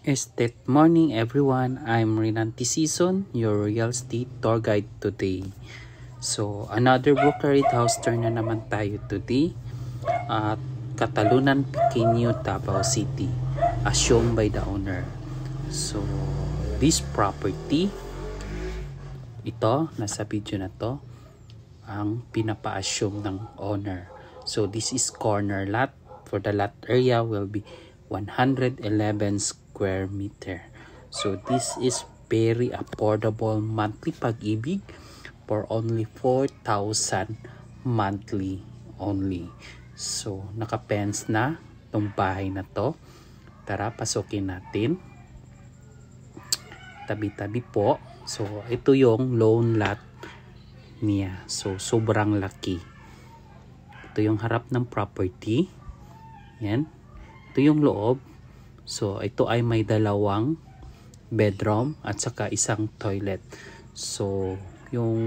Good morning everyone, I'm Renan Season, your real estate tour guide today. So another brokerage house tour na naman tayo today at Katalunan Pequeño, Davao City, assumed by the owner. So this property, ito nasa video na to, ang pinapa-assume ng owner. So this is corner lot. For the lot area will be 111 square meter. So this is very affordable monthly pag-ibig for only 4,000 monthly only. So naka-fence na tong bahay na to. Tara, pasukin natin. Tabi-tabi po. So ito yung loan lot niya. So sobrang laki. Ito yung harap ng property. Yan. Ito yung loob. So ito ay may dalawang bedroom at saka isang toilet. So yung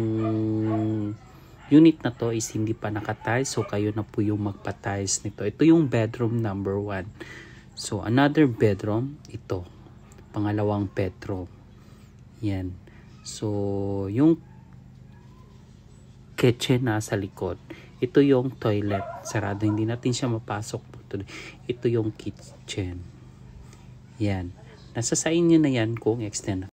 unit na to is hindi pa nakatiles. So kayo na po yung magpa-tiles nito. Ito yung bedroom number 1. So another bedroom, ito. Pangalawang bedroom. Yan. So yung kitchen na sa likod. Ito yung toilet. Sarado, hindi natin siya mapasok. Ito yung kitchen. Yan. Nasa sa inyo na yan kung extend